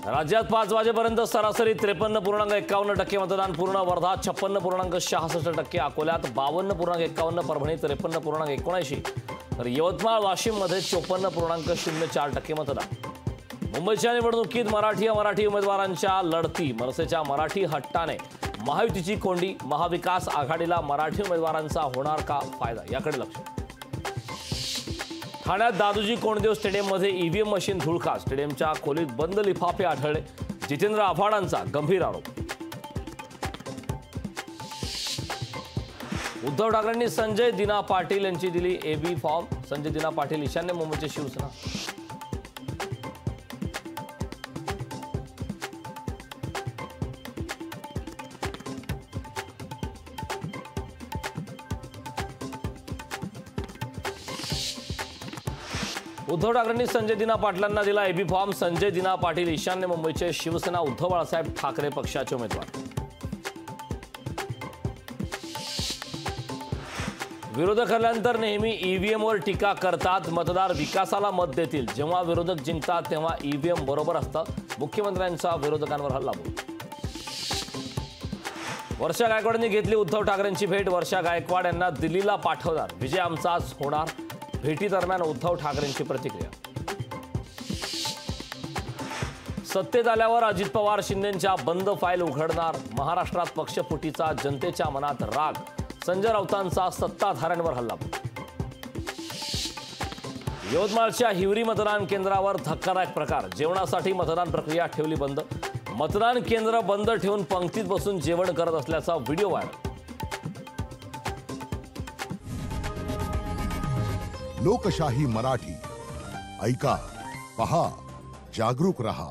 राज्यात 5 वाजेपर्यंत सरासरी 53.51% मतदान पूर्ण, वर्धा 56.66%, अकोल्यात 52.51%, परभणीत 53.79%, तर यवतमाळ वाशिममध्ये 54.04% मतदान। मुंबईच्या निवडणुकीत मराठी उमेदवारांच्या लढती, मनसेच्या मराठी हट्टाने महायुतीची कोंडी, महाविकास आघाडीला मराठी उमेदवारांचा होणार का फायदा, याकडे लक्ष। ठाण्यात दादोजी कोंडदेव स्टेडियममध्ये ईव्हीएम मशीन धुळका, स्टेडियमच्या खोलीत बंद लिफाफे आढळले, जितेंद्र आव्हाडांचा गंभीर आरोप। उद्धव ठाकरेंनी संजय दिना पाटील यांची दिली एबी फॉर्म, संजय दिना पाटील ईशान्य मुंबईचे शिवसेना। उद्धव ठाकरेंनी संजय दिना पाटलांना दिला एबी फॉर्म, संजय दिना पाटील ईशान्य मुंबईचे शिवसेना, उद्धव बाळासाहेब ठाकरे पक्षाचे उमेदवार। विरोधक आल्यानंतर नेहमी ईव्हीएमवर टीका करतात, मतदार विकासाला मत देतील, जेव्हा विरोधक जिंकतात तेव्हा ईव्हीएम बरोबर असतं, मुख्यमंत्र्यांचा विरोधकांवर हल्लाबोल। वर्षा गायकवाडांनी घेतली उद्धव ठाकरेंची भेट, वर्षा गायकवाड यांना दिल्लीला पाठवणार, विजय आमचाच होणार, भेटी दरम्यान उद्धव ठाकरेंची प्रतिक्रिया। सत्तेत आल्यावर अजित पवार शिंदेंच्या बंद फाईल उघडणार, महाराष्ट्रात पक्षफुटीचा जनतेच्या मनात राग, संजय राऊतांचा सत्ताधाऱ्यांवर हल्लाबोल। यवतमाळच्या हिवरी मतदान केंद्रावर धक्कादायक प्रकार, जेवणासाठी मतदान प्रक्रिया ठेवली बंद, मतदान केंद्र बंद ठेवून पंक्तीत बसून जेवण करत असल्याचा व्हिडिओ व्हायरल। लोकशाही मराठी ऐका, पहा, जागरूक रहा।